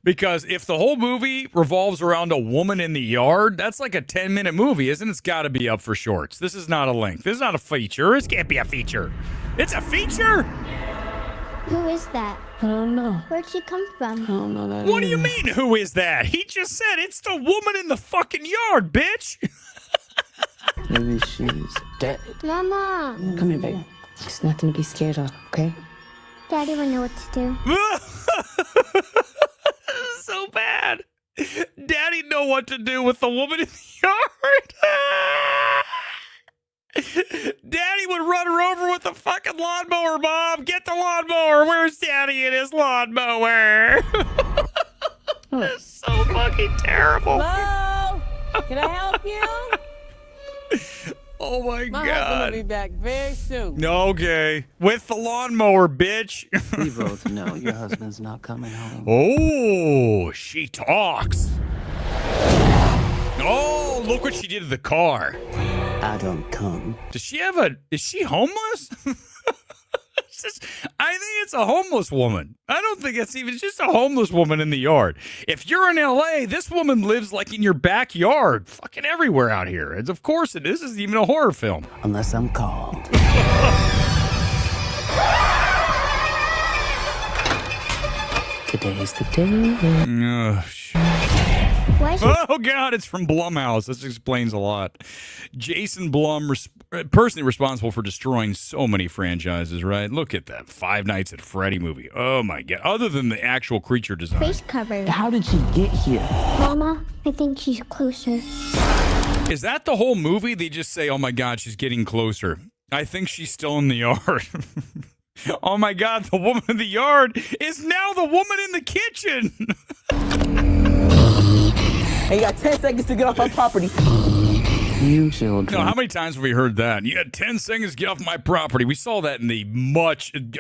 Because if the whole movie revolves around a woman in the yard, that's like a 10-minute movie, isn't it? It's got to be up for shorts. This is not a length. This is not a feature. This can't be a feature. It's a feature? Who is that? I don't know. Where'd she come from? I don't know that. What do you mean, who is that? He just said it's the woman in the fucking yard, bitch. Maybe she's dead. Mama! Come here, baby. There's nothing to be scared of, okay? Daddy will know what to do. So bad. Daddy know what to do with the woman in the yard. Daddy would run her over with the fucking lawnmower, Mom. Get the lawnmower. Where's Daddy and his lawnmower? That's so fucking terrible. Hello? Can I help you? Oh my My God. husband will be back very soon. Okay. With the lawnmower, bitch. We both know your husband's not coming home. Oh, she talks. Oh, look what she did to the car. I don't come. Does she have is she homeless? I think it's a homeless woman. I don't think it's just a homeless woman in the yard. If you're in LA, this woman lives like in your backyard, fucking everywhere out here. And of course it is. This isn't even a horror film. Unless I'm called. Today's the day. Oh, shit. Oh, God, it's from Blumhouse. This explains a lot. Jason Blum, personally responsible for destroying so many franchises, right? Look at that Five Nights at Freddy movie. Oh, my God. Other than the actual creature design. Face cover. How did she get here? Mama, I think she's closer. Is that the whole movie? They just say, oh, my God, she's getting closer. I think she's still in the yard. Oh, my God, the woman in the yard is now the woman in the kitchen. Hey, you got 10 seconds to get off my property. You children. No, how many times have we heard that? You had 10 seconds to get off my property. We saw that in the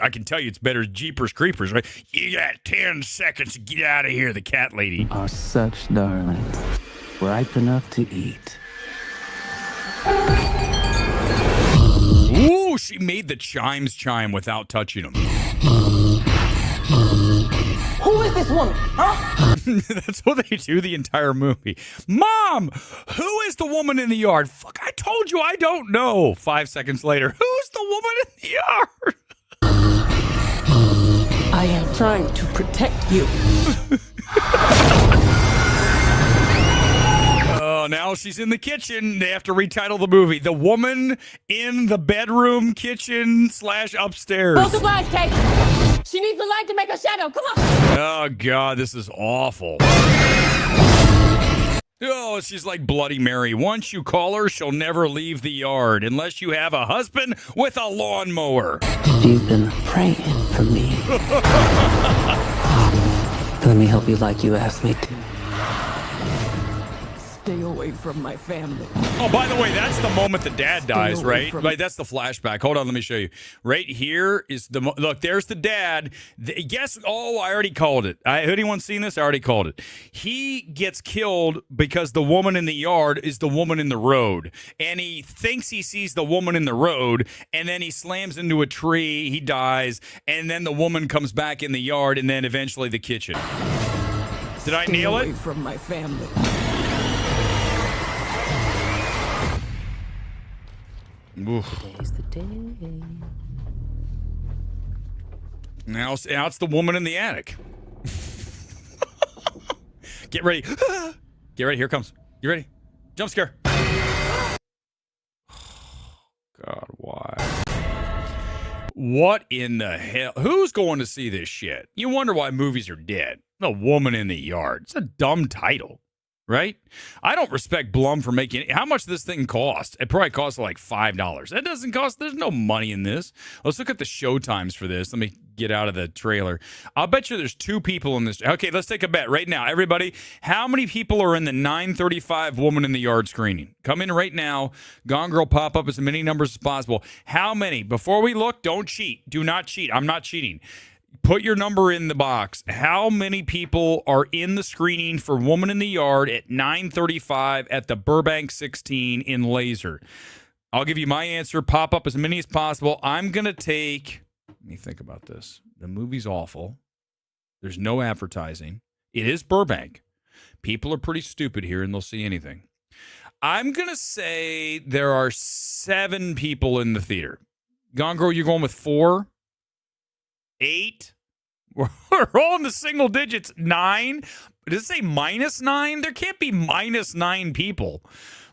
I can tell you it's better Jeepers Creepers, right? You got 10 seconds to get out of here, the cat lady. Are such darlings. Ripe enough to eat. Ooh, she made the chimes chime without touching them. Who is this woman? Huh? That's what they do the entire movie. Mom, who is the woman in the yard? Fuck, I told you I don't know. 5 seconds later, who's the woman in the yard? I am trying to protect you. Oh, now she's in the kitchen. They have to retitle the movie. The Woman in the Bedroom, Kitchen / Upstairs. Both the blinds, Kate. She needs the light to make a shadow. Come on. Oh, God, this is awful. Oh, she's like Bloody Mary. Once you call her, she'll never leave the yard unless you have a husband with a lawnmower. You've been praying for me. Let me help you like you asked me to. Stay away from my family. Oh, by the way, that's the moment the dad dies, right? Right, that's the flashback. Hold on, let me show you. Right here is the look. There's the dad. Guess? Oh, I already called it. Anyone seen this? I already called it. He gets killed because the woman in the yard is the woman in the road, and he thinks he sees the woman in the road, and then he slams into a tree. He dies, and then the woman comes back in the yard, and then eventually the kitchen. Did I nail it? Stay away from my family. Today's the day. Now it's the woman in the attic. Get ready. Get ready. Here it comes. You ready? Jump scare. God, why? What in the hell? Who's going to see this shit? You wonder why movies are dead. The Woman in the Yard. It's a dumb title. Right? I don't respect Blum for making it. How much does this thing cost? It probably costs like $5. That doesn't cost. There's no money in this. Let's look at the show times for this. Let me get out of the trailer. I'll bet you there's 2 people in this. Okay, let's take a bet right now. Everybody, how many people are in the 9:35 Woman in the Yard screening? Come in right now. Gone Girl pop up as many numbers as possible. How many? Before we look, don't cheat. Do not cheat. I'm not cheating. Put your number in the box. How many people are in the screening for Woman in the Yard at 9:35 at the Burbank 16 in Laser? I'll give you my answer. Pop up as many as possible. I'm going to take... Let me think about this. The movie's awful. There's no advertising. It is Burbank. People are pretty stupid here, and they'll see anything. I'm going to say there are 7 people in the theater. Gone Girl, you're going with 4? 8? We're all in the single digits. 9? Does it say -9? There can't be -9 people.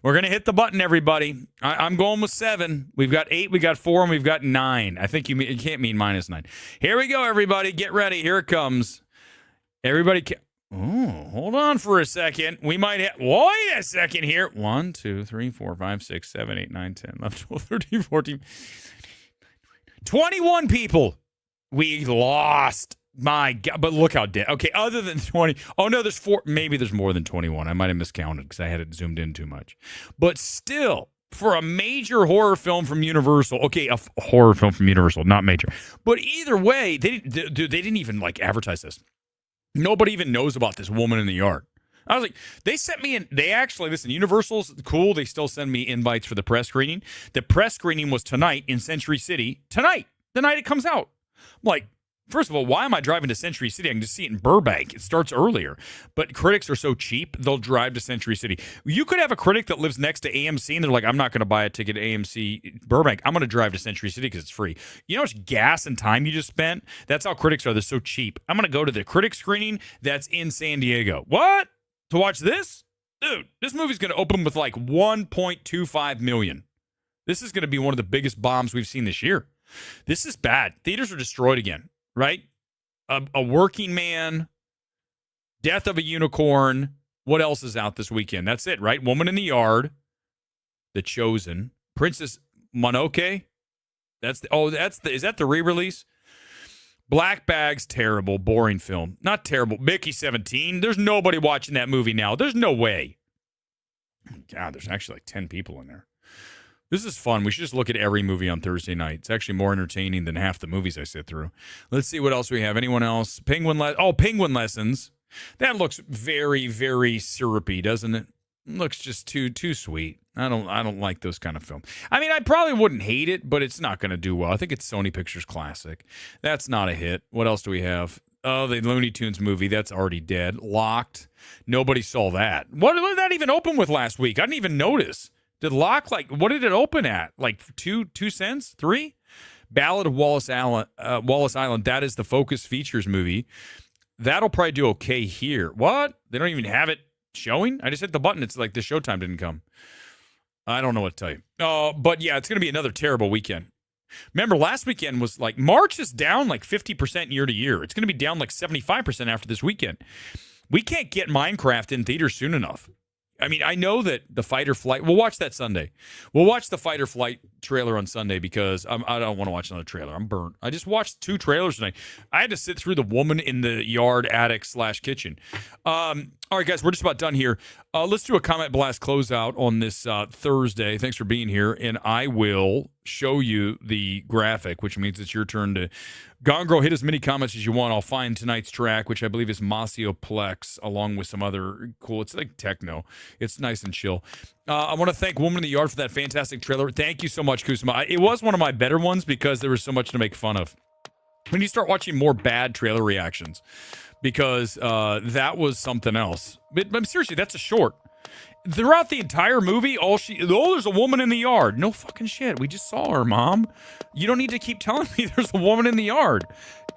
We're going to hit the button, everybody. I'm going with 7. We've got 8, we got 4, and we've got 9. I think it can't mean -9. Here we go, everybody. Get ready. Here it comes. Everybody. Oh, hold on for a second. We might have. Wait a second here. 1, 2, 3, 4, 5, 6, 7, 8, 9, 10, 11, 12, 13, 14. 21 people. We lost. My God. But look how dead. Okay, other than 20. Oh, no, there's 4. Maybe there's more than 21. I might have miscounted because I had it zoomed in too much. But still, for a major horror film from Universal. Okay, a horror film from Universal, not major. But either way, they didn't even like advertise this. Nobody even knows about this Woman in the Yard. I was like, they sent me in. They actually, listen, Universal's cool. They still send me invites for the press screening. The press screening was tonight in Century City. Tonight, the night it comes out. I'm like, first of all, why am I driving to Century City? I can just see it in Burbank. It starts earlier. But critics are so cheap, they'll drive to Century City. You could have a critic that lives next to AMC, and they're like, I'm not going to buy a ticket to AMC Burbank. I'm going to drive to Century City because it's free. You know how much gas and time you just spent? That's how critics are. They're so cheap. I'm going to go to the critic screening that's in San Diego. What? To watch this? Dude, this movie's going to open with like 1.25 million. This is going to be one of the biggest bombs we've seen this year. This is bad. Theaters are destroyed again, right? A Working Man, Death of a Unicorn. What else is out this weekend? That's it, right? Woman in the Yard, The Chosen, Princess Mononoke. Is that the re-release? Black Bag's terrible, boring film. Not terrible. Mickey 17. There's nobody watching that movie now. There's no way. God, there's actually like 10 people in there. This is fun. We should just look at every movie on Thursday night. It's actually more entertaining than half the movies I sit through. Let's see what else we have. Anyone else? Penguin Lessons. That looks very, very syrupy, doesn't it? Looks just too sweet. I don't like those kind of films. I mean, I probably wouldn't hate it, but it's not going to do well. I think it's Sony Pictures Classic. That's not a hit. What else do we have? Oh, the Looney Tunes movie, that's already dead. Locked. Nobody saw that. What did that even open with last week? I didn't even notice. Did Lock, like, what did it open at? Like 2 cents? 3? Ballad of Wallace Island. That is the Focus Features movie. That'll probably do okay here. What? They don't even have it showing? I just hit the button. It's like the showtime didn't come. I don't know what to tell you. But yeah, it's going to be another terrible weekend. Remember, last weekend was like, March is down like 50% year to year. It's going to be down like 75% after this weekend. We can't get Minecraft in theaters soon enough. I mean, I know that the Fight or Flight, we'll watch that Sunday. We'll watch the Fight or Flight trailer on Sunday because I don't want to watch another trailer. I'm burnt. I just watched 2 trailers tonight. I had to sit through The Woman in the Yard Attic / Kitchen. All right, guys, we're just about done here. Let's do a comment blast closeout on this Thursday. Thanks for being here. And I will show you the graphic, which means it's your turn to Gongro, hit as many comments as you want. I'll find tonight's track, which I believe is Masioplex, along with some other cool. It's like techno. It's nice and chill. I want to thank Woman in the Yard for that fantastic trailer. Thank you so much, Kusma. It was one of my better ones because there was so much to make fun of. When you start watching more bad trailer reactions, because that was something else. But seriously, that's a short. Throughout the entire movie, there's a woman in the yard. No fucking shit. We just saw her, Mom. You don't need to keep telling me there's a woman in the yard.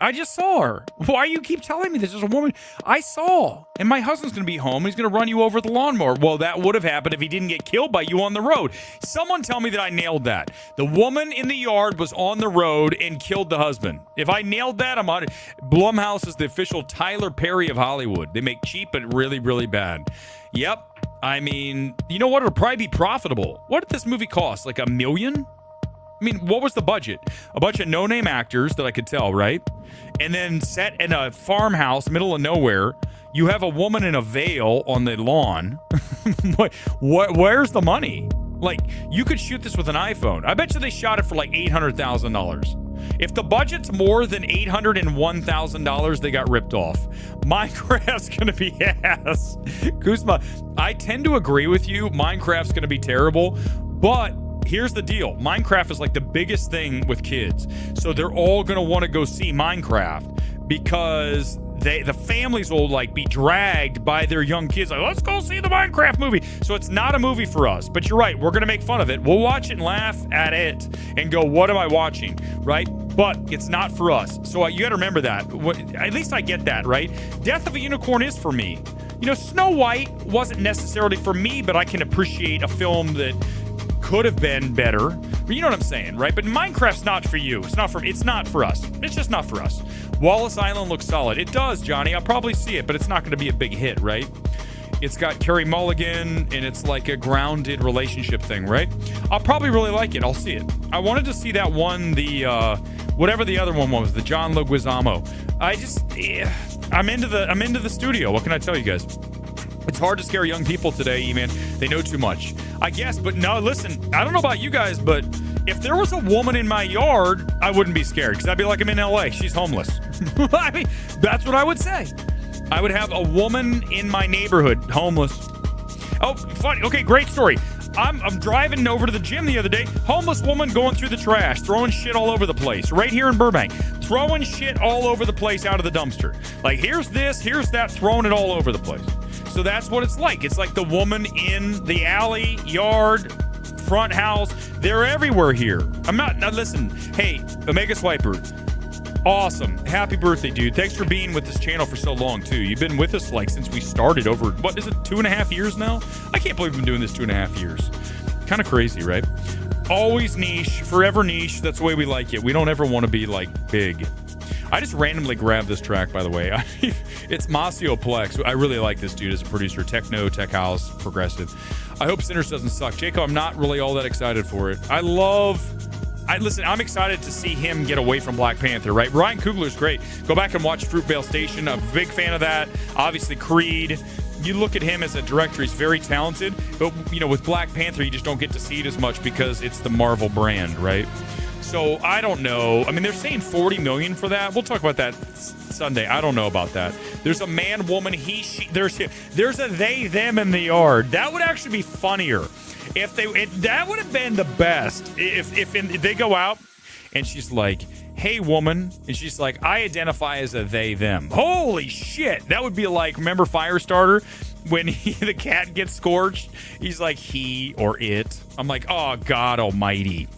I just saw her. Why you keep telling me there's a woman? I saw. And my husband's going to be home. And he's going to run you over the lawnmower. Well, that would have happened if he didn't get killed by you on the road. Someone tell me that I nailed that. The woman in the yard was on the road and killed the husband. If I nailed that, I'm on it. Blumhouse is the official Tyler Perry of Hollywood. They make cheap but really, really bad. Yep. I mean, you know what? It'll probably be profitable. What did this movie cost? Like $1 million? I mean, what was the budget? A bunch of no-name actors that I could tell, right? And then set in a farmhouse, middle of nowhere. You have a woman in a veil on the lawn. Where's the money? Like, you could shoot this with an iPhone. I bet you they shot it for like $800,000. If the budget's more than $801,000, they got ripped off. Minecraft's going to be ass. Kuzma, I tend to agree with you. Minecraft's going to be terrible. But here's the deal. Minecraft is like the biggest thing with kids. So they're all going to want to go see Minecraft because the families will like be dragged by their young kids. Like, let's go see the Minecraft movie. So it's not a movie for us. But you're right. We're going to make fun of it. We'll watch it and laugh at it and go, what am I watching? Right? But it's not for us. So you got to remember that. At least I get that, right? Death of a Unicorn is for me. You know, Snow White wasn't necessarily for me, but I can appreciate a film that could have been better. But you know what I'm saying, right? But Minecraft's not for you. It's not for us. It's just not for us. Wallace Island looks solid. It does, Johnny. I'll probably see it, but it's not going to be a big hit, right? It's got Carey Mulligan, and it's like a grounded relationship thing, right? I'll probably really like it. I'll see it. I wanted to see that one, whatever the other one was, the John Leguizamo. I'm into the studio. What can I tell you guys? It's hard to scare young people today, man. They know too much, I guess. But no, listen, I don't know about you guys, but if there was a woman in my yard, I wouldn't be scared because I'd be like, I'm in LA. She's homeless. I mean, that's what I would say. I would have a woman in my neighborhood, homeless. Oh, funny. Okay, great story. I'm driving over to the gym the other day. Homeless woman going through the trash, throwing shit all over the place. Right here in Burbank. Throwing shit all over the place out of the dumpster. Like, here's this, here's that, throwing it all over the place. So that's what it's like. It's like the woman in the alley, yard, front house. They're everywhere here. Now listen, hey, Omega Swiper, awesome. Happy birthday, dude. Thanks for being with this channel for so long, too. You've been with us, like, since we started over, what is it, 2.5 years now? I can't believe we've been doing this 2.5 years. Kind of crazy, right? Always niche, forever niche. That's the way we like it. We don't ever want to be, like, big. I just randomly grabbed this track, by the way. It's Masioplex. I really like this dude as a producer. Techno, tech house, progressive. I hope Sinners doesn't suck. Jacob, I'm not really all that excited for it. Listen, I'm excited to see him get away from Black Panther, right? Ryan Coogler's great. Go back and watch Fruitvale Station. I'm a big fan of that. Obviously, Creed. You look at him as a director, he's very talented. But, you know, with Black Panther, you just don't get to see it as much because it's the Marvel brand, right? So, I don't know. I mean, they're saying $40 million for that. We'll talk about that Sunday. I don't know about that. There's a man, woman, he, she. There's a they, them in the yard. That would actually be funnier. That would have been the best if they go out and she's like, hey, woman. And she's like, I identify as a they, them. Holy shit. That would be like, remember Firestarter? When the cat gets scorched, he's like, he or it. I'm like, oh, God almighty.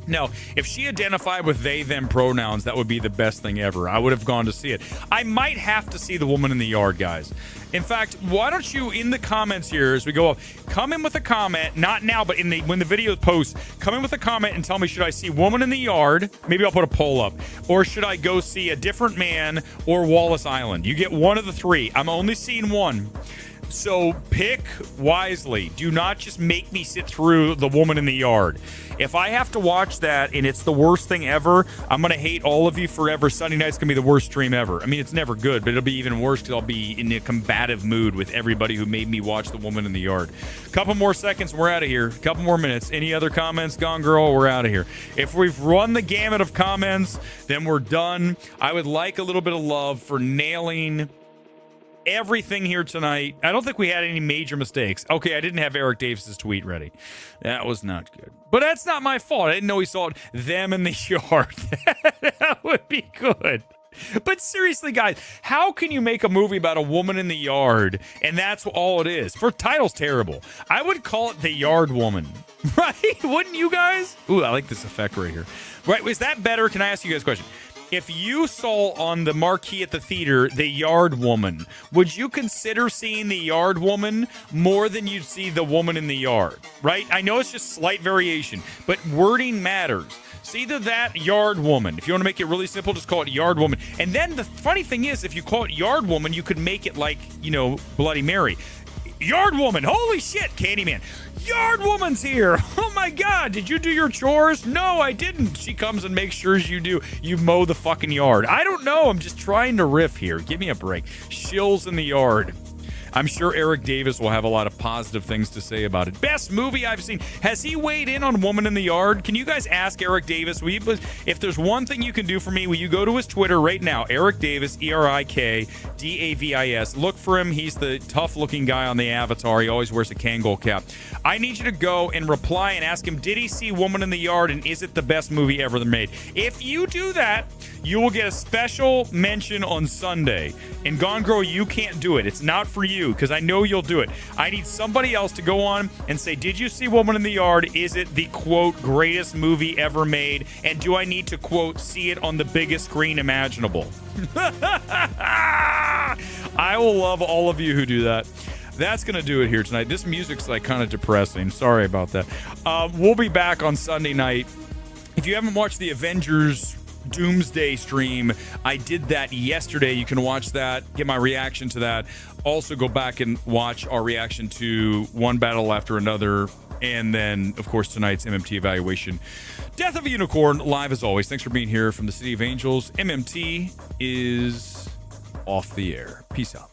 No, if she identified with they, them pronouns, that would be the best thing ever. I would have gone to see it. I might have to see The Woman in the Yard, guys. In fact, why don't you, in the comments here, as we go up, come in with a comment, not now, but when the video posts, come in with a comment and tell me, should I see Woman in the Yard? Maybe I'll put a poll up. Or should I go see A Different Man or Wallace Island? You get one of the three. I'm only seeing one. So pick wisely. Do not just make me sit through The Woman in the Yard. If I have to watch that and it's the worst thing ever, I'm going to hate all of you forever. Sunday night's going to be the worst stream ever. I mean, it's never good, but it'll be even worse because I'll be in a combative mood with everybody who made me watch The Woman in the Yard. Couple more seconds, we're out of here. Couple more minutes. Any other comments? Gone Girl, we're out of here. If we've run the gamut of comments, then we're done. I would like a little bit of love for nailing everything here tonight. I don't think we had any major mistakes. Okay, I didn't have Eric Davis's tweet ready. That was not good. But that's not my fault. I didn't know he saw it. Them in the yard. That would be good. But seriously, guys, how can you make a movie about a woman in the yard and that's all it is? For title's terrible. I would call it The Yard Woman. Right? Wouldn't you guys? Ooh, I like this effect right here. Right, is that better? Can I ask you guys a question? If you saw on the marquee at the theater The Yard Woman, would you consider seeing The Yard Woman more than you'd see The Woman in the Yard? Right? I know it's just slight variation, but wording matters. It's either that Yard Woman. If you want to make it really simple, just call it Yard Woman. And then the funny thing is, if you call it Yard Woman, you could make it like, you know, Bloody Mary. Yard Woman. Holy shit, Candyman. Yard Woman's here. Oh my God. Did you do your chores? No, I didn't. She comes and makes sure you do. You mow the fucking yard. I don't know. I'm just trying to riff here. Give me a break. Shills in the yard. I'm sure Eric Davis will have a lot of positive things to say about it. Best movie I've seen. Has he weighed in on Woman in the Yard? Can you guys ask Eric Davis? If there's one thing you can do for me, will you go to his Twitter right now? Eric Davis, ERIKDAVIS. Look for him. He's the tough-looking guy on the avatar. He always wears a Kangol cap. I need you to go and reply and ask him, did he see Woman in the Yard, and is it the best movie ever made? If you do that, you will get a special mention on Sunday. And Gone Girl, you can't do it. It's not for you, because I know you'll do it. I need somebody else to go on and say, did you see Woman in the Yard? Is it the, quote, greatest movie ever made? And do I need to, quote, see it on the biggest screen imaginable? I will love all of you who do that. That's going to do it here tonight. This music's like kind of depressing. Sorry about that. We'll be back on Sunday night. If you haven't watched the Avengers Doomsday stream, I did that yesterday. You can watch that, get my reaction to that. Also go back and watch our reaction to One Battle After Another, and then of course tonight's MMT evaluation. Death of a Unicorn, live as always. Thanks for being here from the City of Angels. MMT is off the air. Peace out.